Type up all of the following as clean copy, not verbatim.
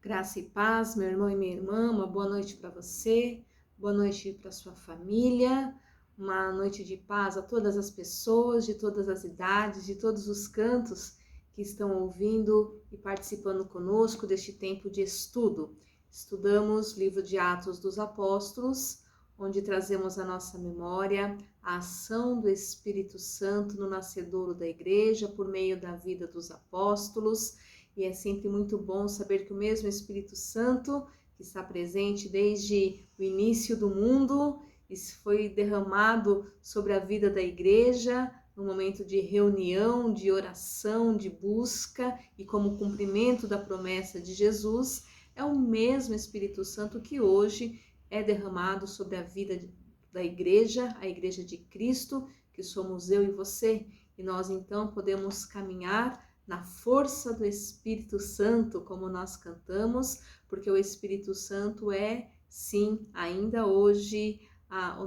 Graça e paz, meu irmão e minha irmã, uma boa noite para você, boa noite para sua família, uma noite de paz a todas as pessoas, de todas as idades, de todos os cantos que estão ouvindo e participando conosco deste tempo de estudo. Estudamos o livro de Atos dos Apóstolos, onde trazemos à nossa memória a ação do Espírito Santo no nascedouro da igreja por meio da vida dos apóstolos. E é sempre muito bom saber que o mesmo Espírito Santo, que está presente desde o início do mundo, isso foi derramado sobre a vida da igreja, no momento de reunião, de oração, de busca e como cumprimento da promessa de Jesus, é o mesmo Espírito Santo que hoje é derramado sobre a vida da igreja, a igreja de Cristo, que somos eu e você, e nós então podemos caminhar na força do Espírito Santo, como nós cantamos, porque o Espírito Santo é, sim, ainda hoje, a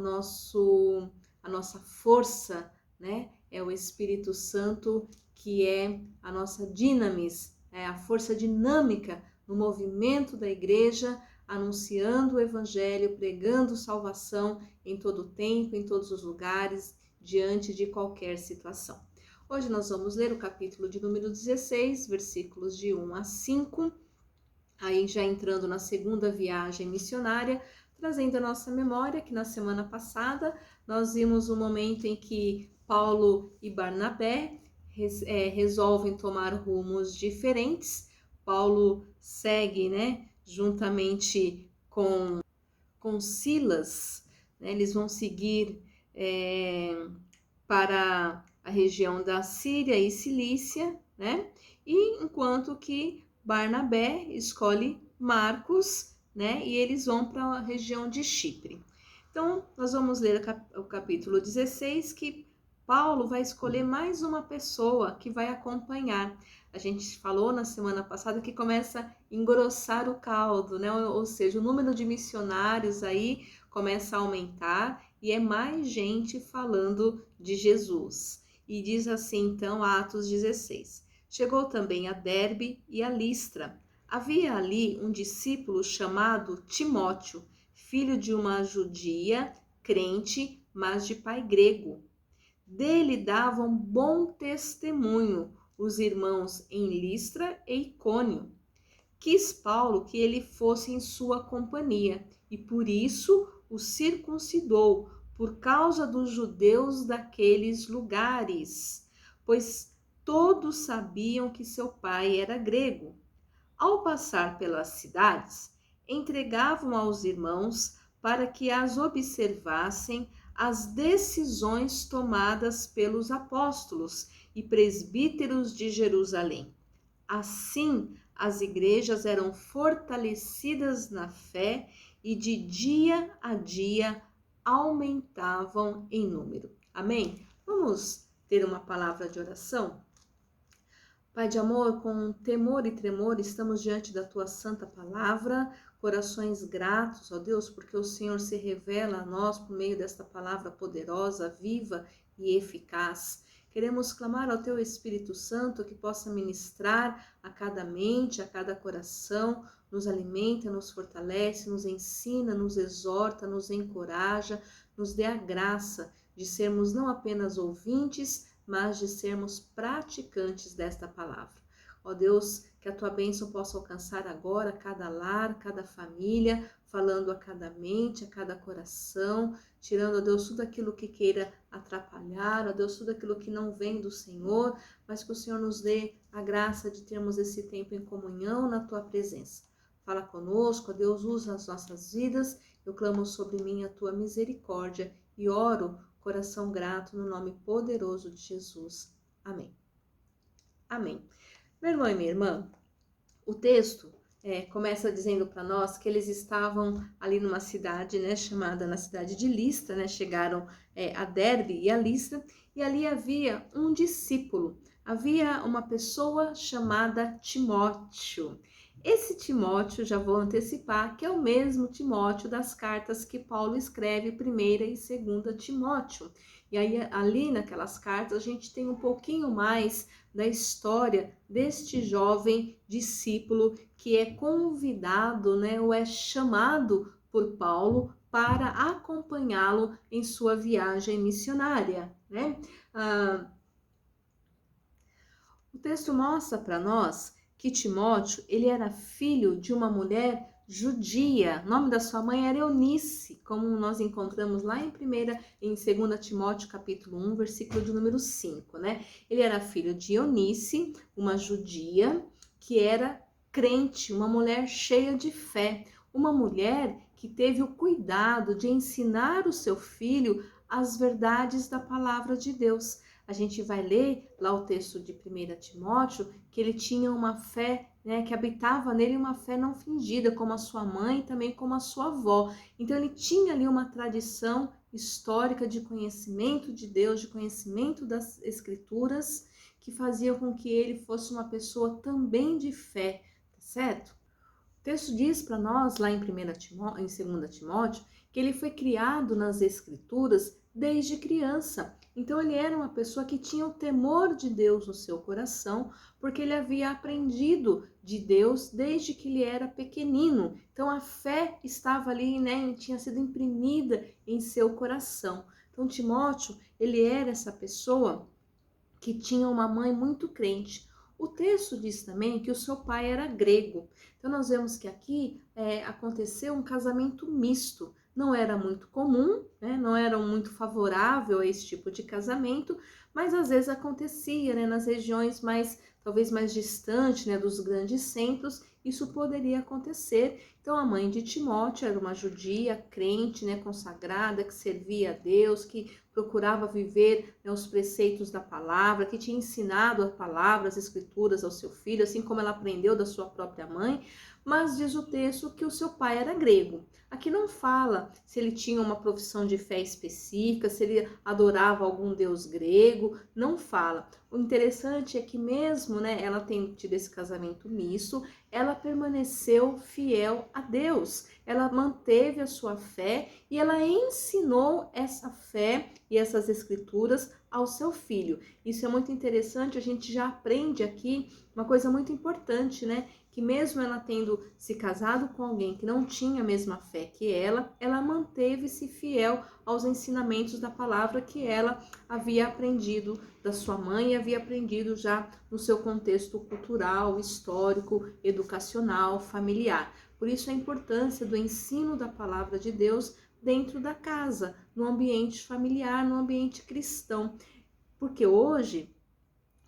nossa força, né? É o Espírito Santo que é a nossa dinamis, é a força dinâmica no movimento da igreja, anunciando o Evangelho, pregando salvação em todo o tempo, em todos os lugares, diante de qualquer situação. Hoje nós vamos ler o capítulo de número 16, versículos de 1 a 5, aí já entrando na segunda viagem missionária, trazendo a nossa memória que na semana passada nós vimos o momento em que Paulo e Barnabé resolvem tomar rumos diferentes. Paulo segue, juntamente com Silas, eles vão seguir para a região da Síria e Cilícia, E enquanto que Barnabé escolhe Marcos, E eles vão para a região de Chipre. Então, nós vamos ler o capítulo 16, que Paulo vai escolher mais uma pessoa que vai acompanhar. A gente falou na semana passada que começa a engrossar o caldo, Ou seja, o número de missionários aí começa a aumentar e é mais gente falando de Jesus. E diz assim então Atos 16. Chegou também a Derbe e a Listra. Havia ali um discípulo chamado Timóteo, filho de uma judia, crente, mas de pai grego. Dele davam bom testemunho os irmãos em Listra e Icônio. Quis Paulo que ele fosse em sua companhia, e por isso o circuncidou, por causa dos judeus daqueles lugares, pois todos sabiam que seu pai era grego. Ao passar pelas cidades, entregavam aos irmãos para que as observassem as decisões tomadas pelos apóstolos e presbíteros de Jerusalém. Assim, as igrejas eram fortalecidas na fé e de dia a dia aumentavam em número. Amém? Vamos ter uma palavra de oração? Pai de amor, com temor e tremor, estamos diante da Tua santa palavra, corações gratos, ó Deus, porque o Senhor se revela a nós por meio desta palavra poderosa, viva e eficaz. Queremos clamar ao Teu Espírito Santo que possa ministrar a cada mente, a cada coração, nos alimenta, nos fortalece, nos ensina, nos exorta, nos encoraja, nos dê a graça de sermos não apenas ouvintes, mas de sermos praticantes desta palavra. Ó Deus, que a Tua bênção possa alcançar agora cada lar, cada família, falando a cada mente, a cada coração, tirando, ó Deus, tudo aquilo que queira atrapalhar, ó Deus, tudo aquilo que não vem do Senhor, mas que o Senhor nos dê a graça de termos esse tempo em comunhão na Tua presença. Fala conosco, ó Deus, usa as nossas vidas, eu clamo sobre mim a Tua misericórdia e oro coração grato no nome poderoso de Jesus. Amém. Amém. Meu irmão e minha irmã, o texto começa dizendo para nós que eles estavam ali numa cidade, chamada na cidade de Listra, chegaram a Derbe e a Listra, e ali havia um discípulo, havia uma pessoa chamada Timóteo. Esse Timóteo, já vou antecipar, que é o mesmo Timóteo das cartas que Paulo escreve, 1ª e 2ª Timóteo. E aí, ali naquelas cartas, a gente tem um pouquinho mais da história deste jovem discípulo que é convidado, né, ou é chamado por Paulo para acompanhá-lo em sua viagem missionária, né? O texto mostra para nós que Timóteo, ele era filho de uma mulher judia. O nome da sua mãe era Eunice, como nós encontramos lá em 2 Timóteo, capítulo 1, versículo de número 5, né? Ele era filho de Eunice, uma judia, que era crente, uma mulher cheia de fé, uma mulher que teve o cuidado de ensinar o seu filho as verdades da palavra de Deus. A gente vai ler lá o texto de 1 Timóteo, que ele tinha uma fé, né, que habitava nele uma fé não fingida, como a sua mãe e também como a sua avó. Então ele tinha ali uma tradição histórica de conhecimento de Deus, de conhecimento das Escrituras, que fazia com que ele fosse uma pessoa também de fé, tá certo? O texto diz para nós, lá em 2 Timóteo, que ele foi criado nas Escrituras desde criança. Então ele era uma pessoa que tinha o temor de Deus no seu coração, porque ele havia aprendido de Deus desde que ele era pequenino. Então a fé estava ali, né, tinha sido imprimida em seu coração. Então Timóteo, ele era essa pessoa que tinha uma mãe muito crente. O texto diz também que o seu pai era grego. Então nós vemos que aqui aconteceu um casamento misto. Não era muito comum, né? Não era muito favorável a esse tipo de casamento, mas às vezes acontecia, né? Nas regiões talvez mais distantes, né, dos grandes centros, isso poderia acontecer. Então a mãe de Timóteo era uma judia crente, né, consagrada, que servia a Deus, que procurava viver, né, os preceitos da palavra, que tinha ensinado a palavra, as escrituras ao seu filho, assim como ela aprendeu da sua própria mãe. Mas diz o texto que o seu pai era grego. Aqui não fala se ele tinha uma profissão de fé específica, se ele adorava algum deus grego, não fala. O interessante é que mesmo, né, ela tendo tido esse casamento misto, ela permaneceu fiel a Deus. Ela manteve a sua fé e ela ensinou essa fé e essas escrituras ao seu filho. Isso é muito interessante, a gente já aprende aqui uma coisa muito importante, né? Que mesmo ela tendo se casado com alguém que não tinha a mesma fé que ela manteve-se fiel aos ensinamentos da palavra que ela havia aprendido da sua mãe e havia aprendido já no seu contexto cultural, histórico, educacional, familiar. Por isso a importância do ensino da palavra de Deus dentro da casa, no ambiente familiar, no ambiente cristão. Porque hoje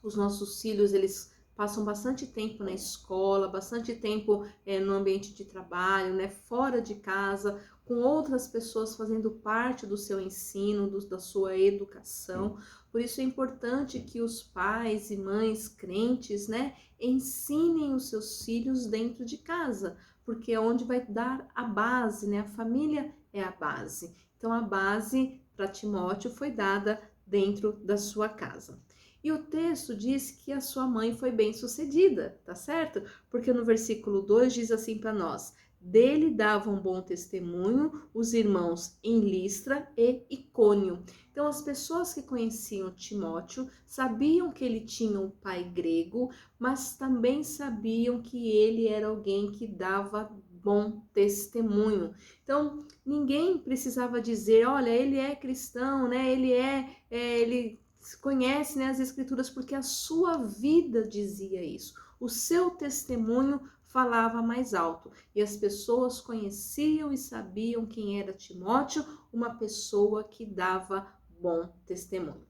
os nossos filhos, eles passam bastante tempo na escola, bastante tempo no ambiente de trabalho, né, fora de casa, com outras pessoas fazendo parte do seu ensino, da sua educação. Por isso é importante que os pais e mães crentes, né, ensinem os seus filhos dentro de casa, porque é onde vai dar a base, né? A família é a base. Então a base para Timóteo foi dada dentro da sua casa. E o texto diz que a sua mãe foi bem-sucedida, tá certo? Porque no versículo 2 diz assim para nós: dele davam bom testemunho os irmãos em Listra e Icônio. Então as pessoas que conheciam Timóteo sabiam que ele tinha um pai grego, mas também sabiam que ele era alguém que dava bom testemunho. Então ninguém precisava dizer, olha, ele é cristão, né? Ele conhece, né, as escrituras, porque a sua vida dizia isso. O seu testemunho falava mais alto. E as pessoas conheciam e sabiam quem era Timóteo, uma pessoa que dava bom testemunho.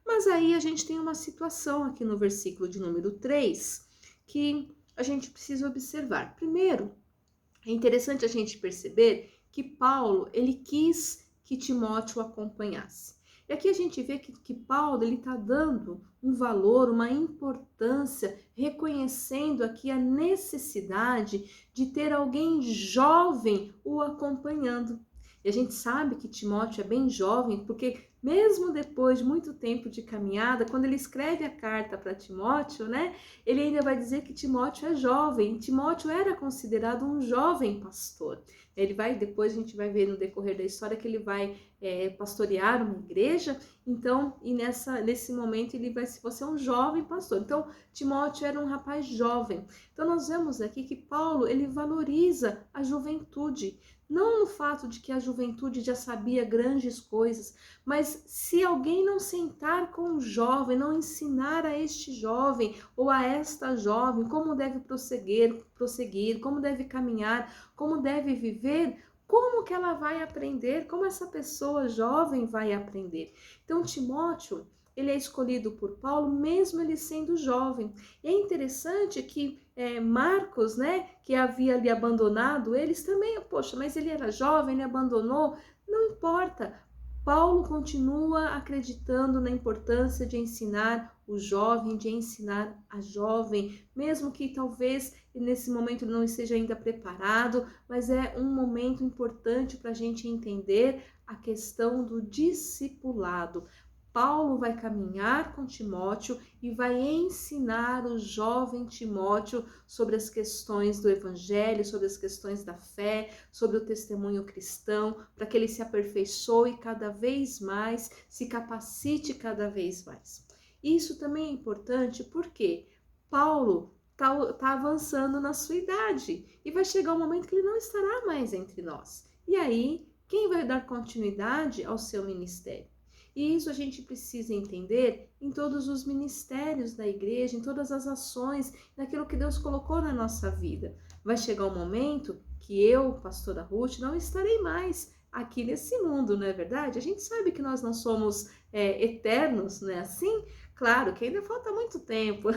Mas aí a gente tem uma situação aqui no versículo de número 3 que a gente precisa observar. Primeiro, é interessante a gente perceber que Paulo, ele quis que Timóteo acompanhasse. E aqui a gente vê que Paulo está dando um valor, uma importância, reconhecendo aqui a necessidade de ter alguém jovem o acompanhando. E a gente sabe que Timóteo é bem jovem, porque mesmo depois de muito tempo de caminhada, quando ele escreve a carta para Timóteo, né, ele ainda vai dizer que Timóteo é jovem. Timóteo era considerado um jovem pastor. Depois a gente vai ver no decorrer da história que ele vai pastorear uma igreja, então, e nesse momento ele vai se você é um jovem pastor. Então, Timóteo era um rapaz jovem. Então, nós vemos aqui que Paulo, ele valoriza a juventude, não no fato de que a juventude já sabia grandes coisas, mas se alguém não sentar com um jovem, não ensinar a este jovem ou a esta jovem como deve prosseguir, como deve caminhar, como deve viver, como que ela vai aprender? Como essa pessoa jovem vai aprender? Então, Timóteo, ele é escolhido por Paulo, mesmo ele sendo jovem. E é interessante que Marcos, né, que havia ali abandonado eles também, poxa, mas ele era jovem, ele abandonou, não importa. Paulo continua acreditando na importância de ensinar o jovem, de ensinar a jovem, mesmo que talvez nesse momento ele não esteja ainda preparado, mas é um momento importante para a gente entender a questão do discipulado. Paulo vai caminhar com Timóteo e vai ensinar o jovem Timóteo sobre as questões do evangelho, sobre as questões da fé, sobre o testemunho cristão, para que ele se aperfeiçoe cada vez mais, se capacite cada vez mais. Isso também é importante porque Paulo está avançando na sua idade e vai chegar um momento que ele não estará mais entre nós. E aí, quem vai dar continuidade ao seu ministério? E isso a gente precisa entender em todos os ministérios da igreja, em todas as ações, naquilo que Deus colocou na nossa vida. Vai chegar um momento que eu, pastora Ruth, não estarei mais aqui nesse mundo, não é verdade? A gente sabe que nós não somos eternos, não é assim? Claro que ainda falta muito tempo.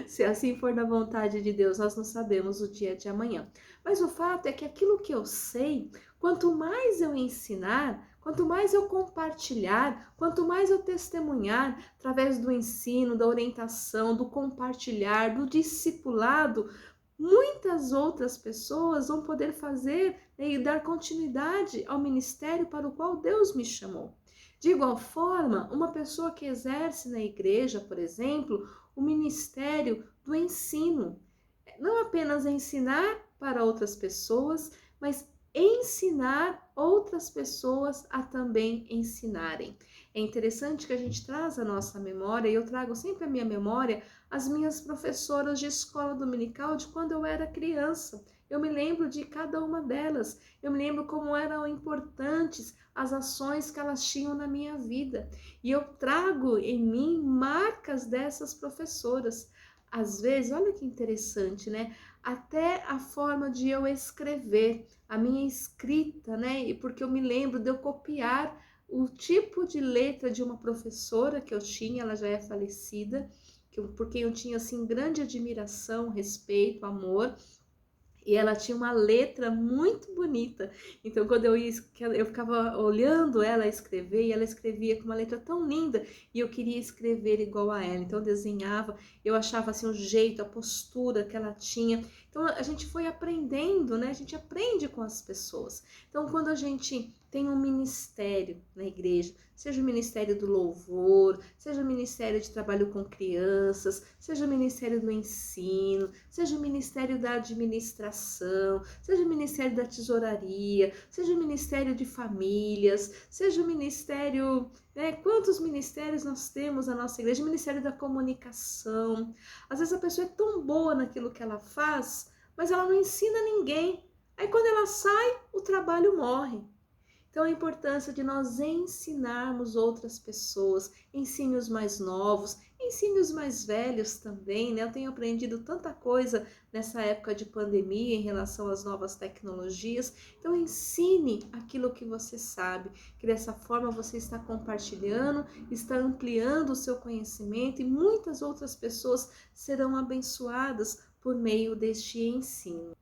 Se assim for da vontade de Deus, nós não sabemos o dia de amanhã. Mas o fato é que aquilo que eu sei, quanto mais eu ensinar, quanto mais eu compartilhar, quanto mais eu testemunhar através do ensino, da orientação, do compartilhar, do discipulado, muitas outras pessoas vão poder fazer e dar continuidade ao ministério para o qual Deus me chamou. De igual forma, uma pessoa que exerce na igreja, por exemplo, o ministério do ensino, não apenas ensinar para outras pessoas, mas ensinar outras pessoas a também ensinarem. É interessante que a gente traz a nossa memória, e eu trago sempre a minha memória, as minhas professoras de escola dominical de quando eu era criança. Eu me lembro de cada uma delas, eu me lembro como eram importantes as ações que elas tinham na minha vida. E eu trago em mim marcas dessas professoras. Às vezes, olha que interessante, né? Até a forma de eu escrever, a minha escrita, né? Porque eu me lembro de eu copiar o tipo de letra de uma professora que eu tinha, ela já é falecida, por quem eu tinha, assim, grande admiração, respeito, amor. E ela tinha uma letra muito bonita. Então, quando eu ficava olhando ela escrever, e ela escrevia com uma letra tão linda, e eu queria escrever igual a ela. Então, eu desenhava, eu achava assim o jeito, a postura que ela tinha. Então, a gente foi aprendendo, né? A gente aprende com as pessoas. Então, quando a gente tem um ministério na igreja, seja o ministério do louvor, seja o ministério de trabalho com crianças, seja o ministério do ensino, seja o ministério da administração, seja o ministério da tesouraria, seja o ministério de famílias, seja o ministério, né? Quantos ministérios nós temos na nossa igreja? O ministério da comunicação. Às vezes a pessoa é tão boa naquilo que ela faz, mas ela não ensina ninguém. Aí quando ela sai, o trabalho morre. Então, a importância de nós ensinarmos outras pessoas, ensine os mais novos, ensine os mais velhos também, né? Eu tenho aprendido tanta coisa nessa época de pandemia em relação às novas tecnologias. Então, ensine aquilo que você sabe, que dessa forma você está compartilhando, está ampliando o seu conhecimento e muitas outras pessoas serão abençoadas por meio deste ensino.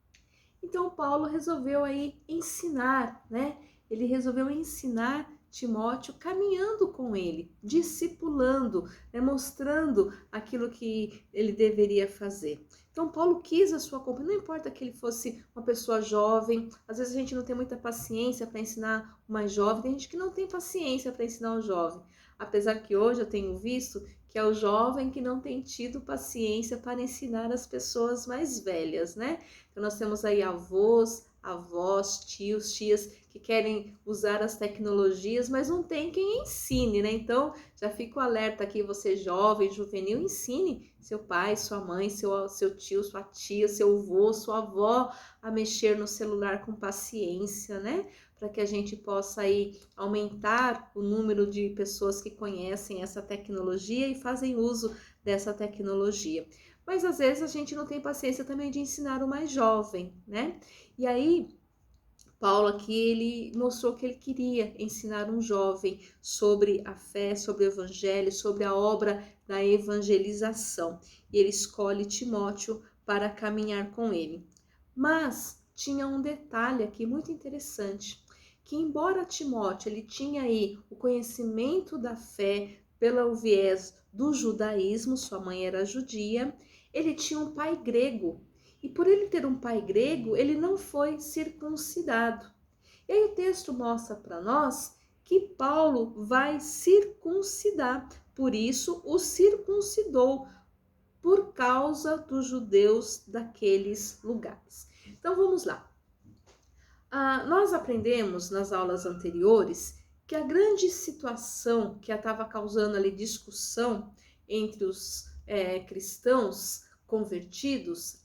Então, Paulo resolveu aí ensinar, né? Ele resolveu ensinar Timóteo caminhando com ele, discipulando, né, mostrando aquilo que ele deveria fazer. Então, Paulo quis a sua companhia, não importa que ele fosse uma pessoa jovem, às vezes a gente não tem muita paciência para ensinar o mais jovem, tem gente que não tem paciência para ensinar o jovem. Apesar que hoje eu tenho visto que é o jovem que não tem tido paciência para ensinar as pessoas mais velhas, né? Então, nós temos aí avós, tios, tias que querem usar as tecnologias, mas não tem quem ensine, né? Então, já fico alerta aqui, você jovem, juvenil, ensine seu pai, sua mãe, seu tio, sua tia, seu avô, sua avó a mexer no celular com paciência, né? Para que a gente possa aí aumentar o número de pessoas que conhecem essa tecnologia e fazem uso dessa tecnologia. Mas às vezes a gente não tem paciência também de ensinar o mais jovem, né? E aí, Paulo aqui, ele mostrou que ele queria ensinar um jovem sobre a fé, sobre o evangelho, sobre a obra da evangelização. E ele escolhe Timóteo para caminhar com ele. Mas tinha um detalhe aqui muito interessante, que embora Timóteo ele tinha aí o conhecimento da fé pelo viés do judaísmo, sua mãe era judia, ele tinha um pai grego. E por ele ter um pai grego, ele não foi circuncidado. E aí o texto mostra para nós que Paulo vai circuncidar, por isso o circuncidou, por causa dos judeus daqueles lugares. Então vamos lá. Nós aprendemos nas aulas anteriores que a grande situação que estava causando ali discussão entre os cristãos convertidos,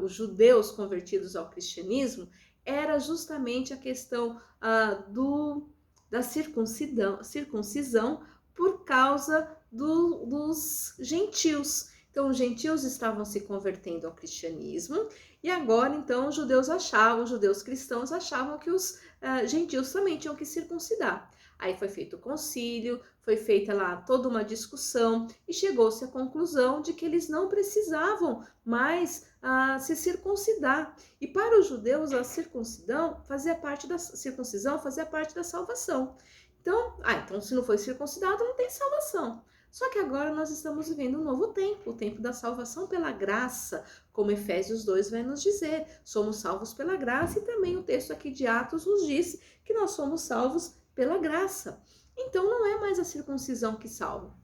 os judeus convertidos ao cristianismo, era justamente a questão da circuncisão por causa dos gentios. Então, os gentios estavam se convertendo ao cristianismo e agora, então, os judeus cristãos achavam que os gentios também tinham que circuncidar. Aí foi feito o concílio, foi feita lá toda uma discussão e chegou-se à conclusão de que eles não precisavam mais se circuncidar. E para os judeus, a circuncisão fazia parte da salvação. Então se não foi circuncidado, não tem salvação. Só que agora nós estamos vivendo um novo tempo, o tempo da salvação pela graça, como Efésios 2 vai nos dizer. Somos salvos pela graça e também o texto aqui de Atos nos diz que nós somos salvos pela graça. Então não é mais a circuncisão que salva.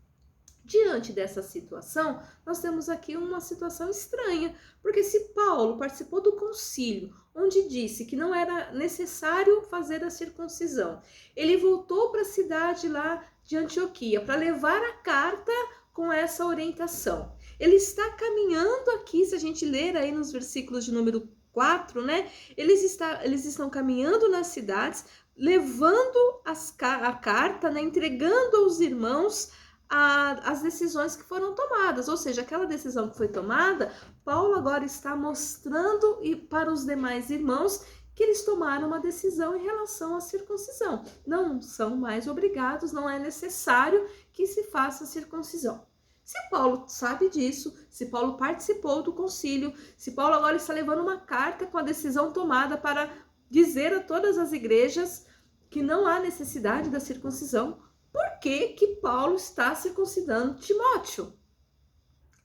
Diante dessa situação, nós temos aqui uma situação estranha, porque se Paulo participou do concílio, onde disse que não era necessário fazer a circuncisão, ele voltou para a cidade lá de Antioquia para levar a carta com essa orientação. Ele está caminhando aqui, se a gente ler aí nos versículos de número 4, né? Eles estão caminhando nas cidades, levando a carta, né? Entregando aos irmãos as decisões que foram tomadas, ou seja, aquela decisão que foi tomada, Paulo agora está mostrando para os demais irmãos que eles tomaram uma decisão em relação à circuncisão. Não são mais obrigados, não é necessário que se faça a circuncisão. Se Paulo sabe disso, se Paulo participou do concílio, se Paulo agora está levando uma carta com a decisão tomada para dizer a todas as igrejas que não há necessidade da circuncisão, por que Paulo está circuncidando Timóteo?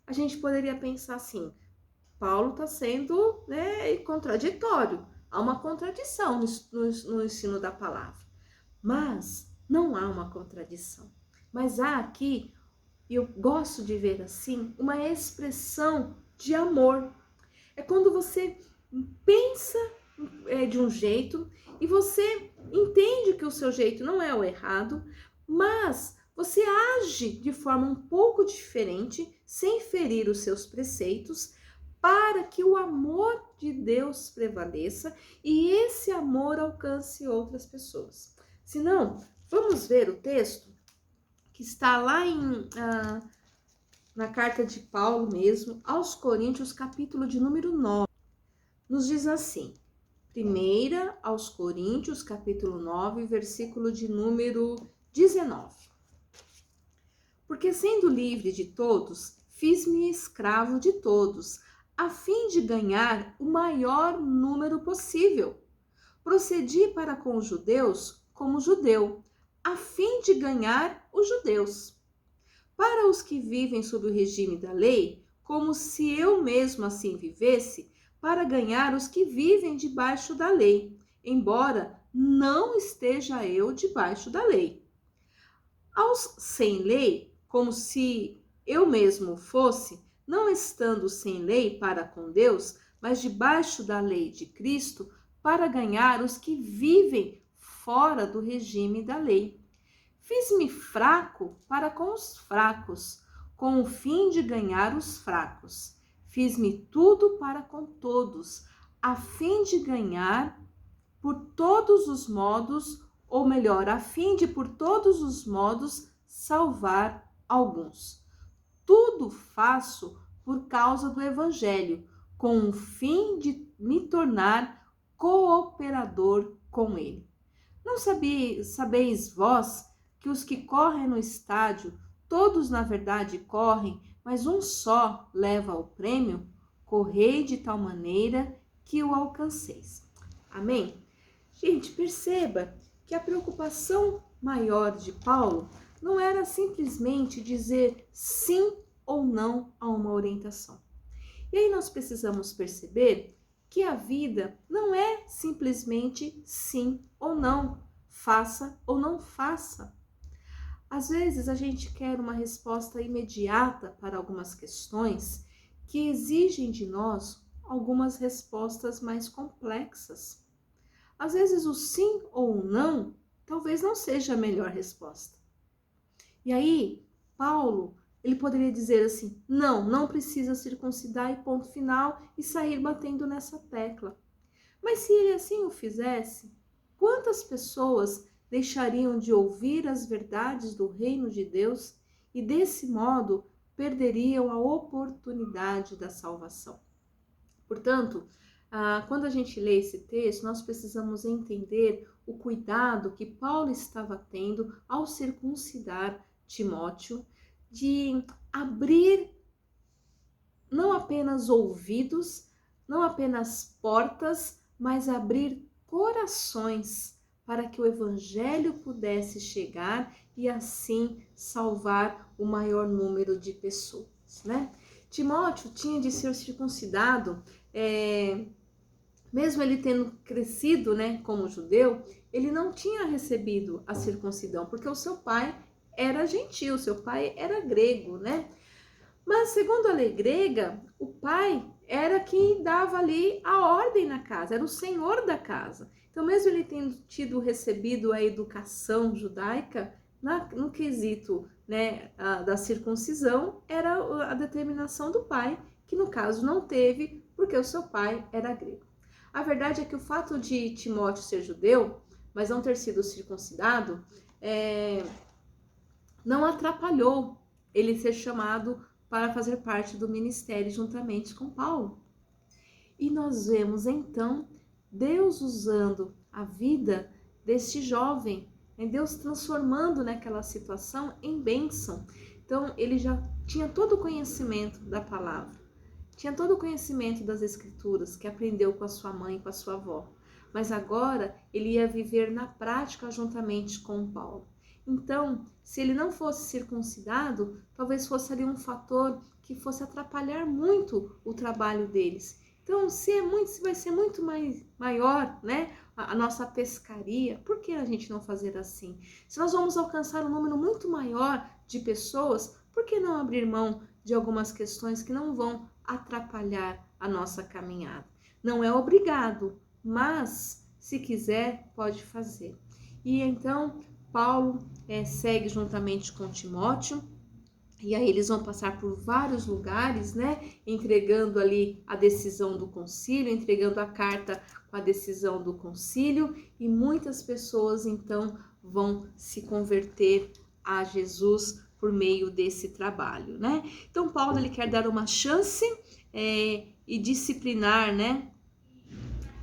A gente poderia pensar assim, Paulo está sendo contraditório, há uma contradição no ensino da palavra, mas não há uma contradição, mas há aqui, e eu gosto de ver assim, uma expressão de amor. É quando você pensa de um jeito e você entende que o seu jeito não é o errado, mas você age de forma um pouco diferente, sem ferir os seus preceitos, para que o amor de Deus prevaleça e esse amor alcance outras pessoas. Se não, vamos ver o texto que está lá na carta de Paulo mesmo, aos Coríntios, capítulo de número 9. Nos diz assim, 1 aos Coríntios, capítulo 9, versículo de número 19. Porque sendo livre de todos, fiz-me escravo de todos, a fim de ganhar o maior número possível. Procedi para com os judeus como judeu, a fim de ganhar os judeus. Para os que vivem sob o regime da lei, como se eu mesmo assim vivesse, para ganhar os que vivem debaixo da lei, embora não esteja eu debaixo da lei. Aos sem lei, como se eu mesmo fosse, não estando sem lei para com Deus, mas debaixo da lei de Cristo, para ganhar os que vivem fora do regime da lei. Fiz-me fraco para com os fracos, com o fim de ganhar os fracos. Fiz-me tudo para com todos, a fim de ganhar por todos os modos, ou melhor, a fim de por todos os modos salvar alguns. Tudo faço por causa do Evangelho, com o fim de me tornar cooperador com ele. Não sabeis vós que os que correm no estádio, todos na verdade correm, mas um só leva o prêmio? Correi de tal maneira que o alcanceis. Amém? Gente, perceba que a preocupação maior de Paulo não era simplesmente dizer sim ou não a uma orientação. E aí nós precisamos perceber que a vida não é simplesmente sim ou não, faça ou não faça. Às vezes a gente quer uma resposta imediata para algumas questões que exigem de nós algumas respostas mais complexas. Às vezes o sim ou o não talvez não seja a melhor resposta. E aí, Paulo, ele poderia dizer assim, não precisa circuncidar e ponto final e sair batendo nessa tecla. Mas se ele assim o fizesse, quantas pessoas deixariam de ouvir as verdades do reino de Deus e desse modo perderiam a oportunidade da salvação? Portanto, quando a gente lê esse texto, nós precisamos entender o cuidado que Paulo estava tendo ao circuncidar Timóteo, de abrir não apenas ouvidos, não apenas portas, mas abrir corações para que o evangelho pudesse chegar e assim salvar o maior número de pessoas, né? Timóteo tinha de ser circuncidado, mesmo ele tendo crescido, né, como judeu, ele não tinha recebido a circuncidão, porque o seu pai era gentil, seu pai era grego, né? Mas segundo a lei grega, o pai era quem dava ali a ordem na casa, era o senhor da casa. Então, mesmo ele tendo recebido a educação judaica, no quesito, né, da circuncisão, era a determinação do pai, que no caso não teve, porque o seu pai era grego. A verdade é que o fato de Timóteo ser judeu, mas não ter sido circuncidado, não atrapalhou ele ser chamado para fazer parte do ministério juntamente com Paulo. E nós vemos então Deus usando a vida deste jovem, Deus transformando naquela situação em bênção. Então ele já tinha todo o conhecimento da palavra, tinha todo o conhecimento das escrituras que aprendeu com a sua mãe e com a sua avó, mas agora ele ia viver na prática juntamente com Paulo. Então, se ele não fosse circuncidado, talvez fosse ali um fator que fosse atrapalhar muito o trabalho deles. Então, se vai ser muito maior, né, a nossa pescaria, por que a gente não fazer assim? Se nós vamos alcançar um número muito maior de pessoas, por que não abrir mão de algumas questões que não vão atrapalhar a nossa caminhada? Não é obrigado, mas se quiser, pode fazer. E então, Paulo segue juntamente com Timóteo, e aí eles vão passar por vários lugares, né, entregando ali a decisão do concílio, entregando a carta com a decisão do concílio, e muitas pessoas então vão se converter a Jesus por meio desse trabalho, né? Então Paulo ele quer dar uma chance e disciplinar, né,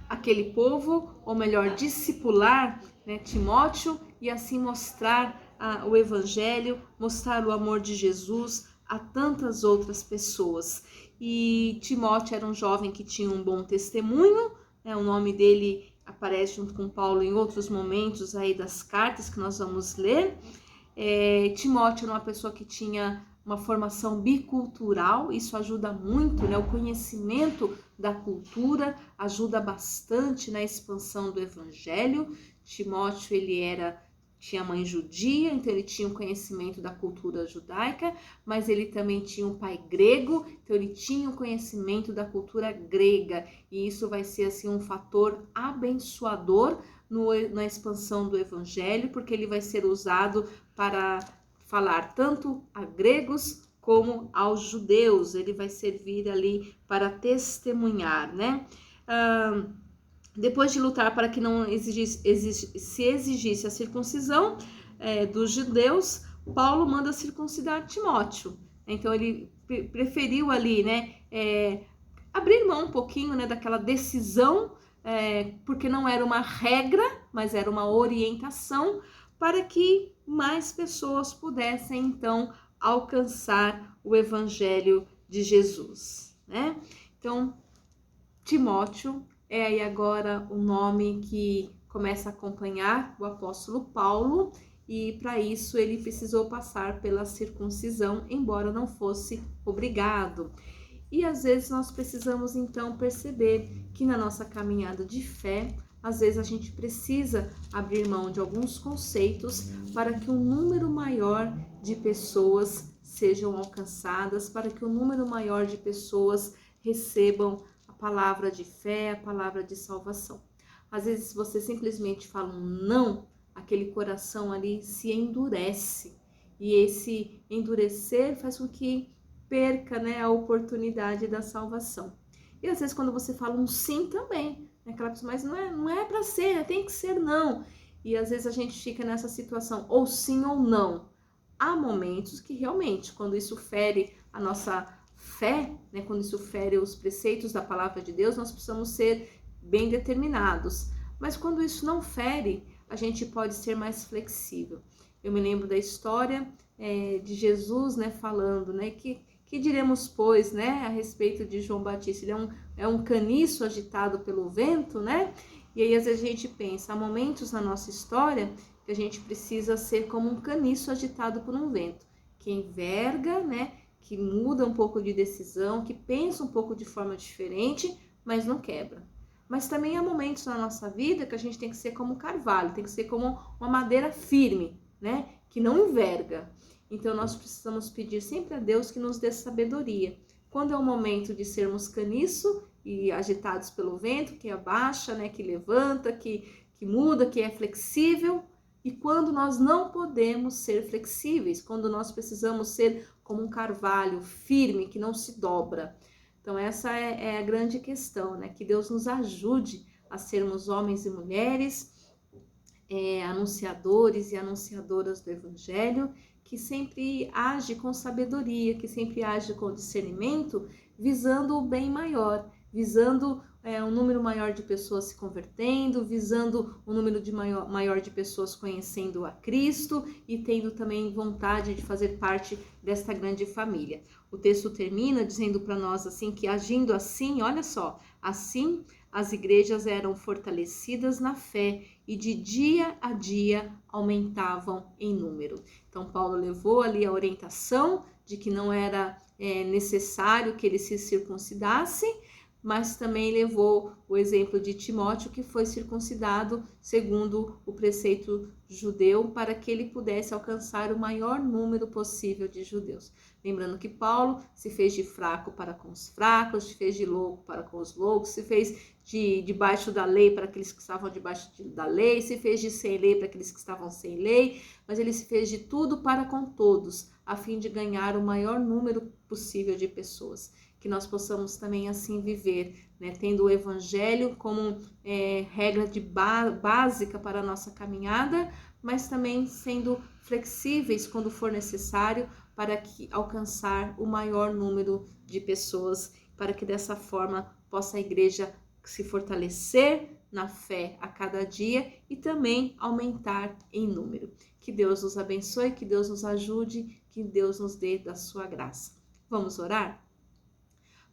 aquele povo, ou melhor, discipular, né, Timóteo, e assim mostrar o evangelho, mostrar o amor de Jesus a tantas outras pessoas. E Timóteo era um jovem que tinha um bom testemunho, né, o nome dele aparece junto com Paulo em outros momentos aí das cartas que nós vamos ler. Timóteo era uma pessoa que tinha uma formação bicultural, isso ajuda muito, né? O conhecimento da cultura ajuda bastante na expansão do evangelho. Timóteo, tinha mãe judia, então ele tinha um conhecimento da cultura judaica, mas ele também tinha um pai grego, então ele tinha um conhecimento da cultura grega, e isso vai ser assim um fator abençoador na expansão do evangelho, porque ele vai ser usado para falar tanto a gregos como aos judeus, ele vai servir ali para testemunhar, né? Depois de lutar para que não se exigisse a circuncisão dos judeus, Paulo manda circuncidar Timóteo. Então ele preferiu ali, né, abrir mão um pouquinho, né, daquela decisão, porque não era uma regra, mas era uma orientação para que mais pessoas pudessem então alcançar o evangelho de Jesus, né? Então, Timóteo é aí agora o nome que começa a acompanhar o apóstolo Paulo, e para isso ele precisou passar pela circuncisão, embora não fosse obrigado. E às vezes nós precisamos então perceber que na nossa caminhada de fé, às vezes a gente precisa abrir mão de alguns conceitos para que um número maior de pessoas sejam alcançadas, para que um número maior de pessoas recebam a palavra de fé, a palavra de salvação. Às vezes você simplesmente fala um não, aquele coração ali se endurece, e esse endurecer faz com que perca, né, a oportunidade da salvação. E às vezes quando você fala um sim também, né, aquela pessoa, mas não é para ser, né, tem que ser não. E às vezes a gente fica nessa situação, ou sim ou não. Há momentos que realmente, quando isso fere a nossa fé, né, quando isso fere os preceitos da palavra de Deus, nós precisamos ser bem determinados. Mas quando isso não fere, a gente pode ser mais flexível. Eu me lembro da história de Jesus, né, falando, né, que diremos, pois, né, a respeito de João Batista. Ele é um caniço agitado pelo vento, né? E aí às vezes a gente pensa, há momentos na nossa história que a gente precisa ser como um caniço agitado por um vento, que enverga, né, que muda um pouco de decisão, que pensa um pouco de forma diferente, mas não quebra. Mas também há momentos na nossa vida que a gente tem que ser como um carvalho, tem que ser como uma madeira firme, né, que não enverga. Então nós precisamos pedir sempre a Deus que nos dê sabedoria. Quando é o momento de sermos caniço e agitados pelo vento, que abaixa, né, que levanta, que muda, que é flexível, e quando nós não podemos ser flexíveis, quando nós precisamos ser como um carvalho firme, que não se dobra. Então essa é a grande questão, né? Que Deus nos ajude a sermos homens e mulheres, anunciadores e anunciadoras do Evangelho, que sempre age com sabedoria, que sempre age com discernimento, visando o bem maior, visando um número maior de pessoas se convertendo, visando um número maior de pessoas conhecendo a Cristo e tendo também vontade de fazer parte desta grande família. O texto termina dizendo para nós assim que agindo assim, olha só, assim as igrejas eram fortalecidas na fé e de dia a dia aumentavam em número. Então Paulo levou ali a orientação de que não era necessário que ele se circuncidasse, mas também levou o exemplo de Timóteo, que foi circuncidado segundo o preceito judeu, para que ele pudesse alcançar o maior número possível de judeus. Lembrando que Paulo se fez de fraco para com os fracos, se fez de louco para com os loucos, se fez debaixo da lei para aqueles que estavam debaixo da lei, se fez de sem lei para aqueles que estavam sem lei, mas ele se fez de tudo para com todos, a fim de ganhar o maior número possível de pessoas. Que nós possamos também assim viver, né, tendo o evangelho como regra básica para a nossa caminhada, mas também sendo flexíveis quando for necessário para alcançar o maior número de pessoas, para que dessa forma possa a igreja se fortalecer na fé a cada dia e também aumentar em número. Que Deus nos abençoe, que Deus nos ajude, que Deus nos dê da sua graça. Vamos orar?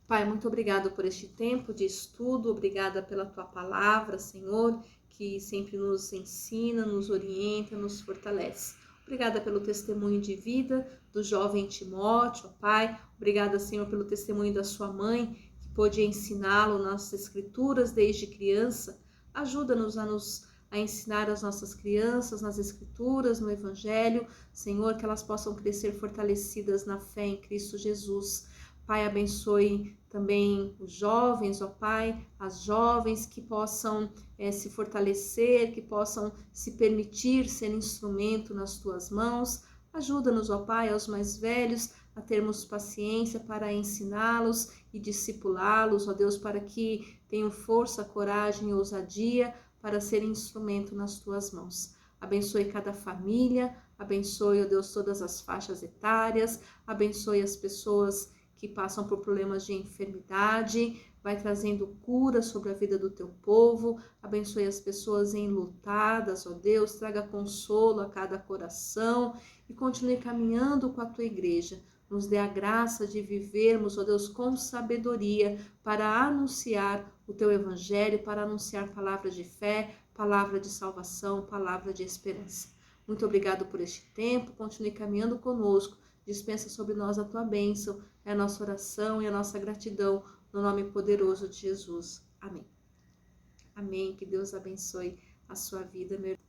Pai, muito obrigado por este tempo de estudo, obrigada pela tua palavra, Senhor, que sempre nos ensina, nos orienta, nos fortalece. Obrigada pelo testemunho de vida do jovem Timóteo, Pai. Obrigada, Senhor, pelo testemunho da sua mãe, que pôde ensiná-lo nas escrituras desde criança. Ajuda-nos a ensinar as nossas crianças nas escrituras, no evangelho, Senhor, que elas possam crescer fortalecidas na fé em Cristo Jesus. Pai, abençoe também os jovens, ó Pai, as jovens que possam se fortalecer, que possam se permitir ser instrumento nas tuas mãos. Ajuda-nos, ó Pai, aos mais velhos, a termos paciência para ensiná-los e discipulá-los, ó Deus, para que tenham força, coragem e ousadia para ser instrumento nas tuas mãos. Abençoe cada família, abençoe, ó Deus, todas as faixas etárias, abençoe as pessoas que passam por problemas de enfermidade, vai trazendo cura sobre a vida do teu povo, abençoe as pessoas enlutadas, ó Deus, traga consolo a cada coração e continue caminhando com a tua igreja. Nos dê a graça de vivermos, ó Deus, com sabedoria para anunciar o teu evangelho, para anunciar palavras de fé, palavra de salvação, palavra de esperança. Muito obrigado por este tempo, continue caminhando conosco, dispensa sobre nós a tua bênção, é a nossa oração e a nossa gratidão, no nome poderoso de Jesus. Amém. Amém, que Deus abençoe a sua vida, meu irmão.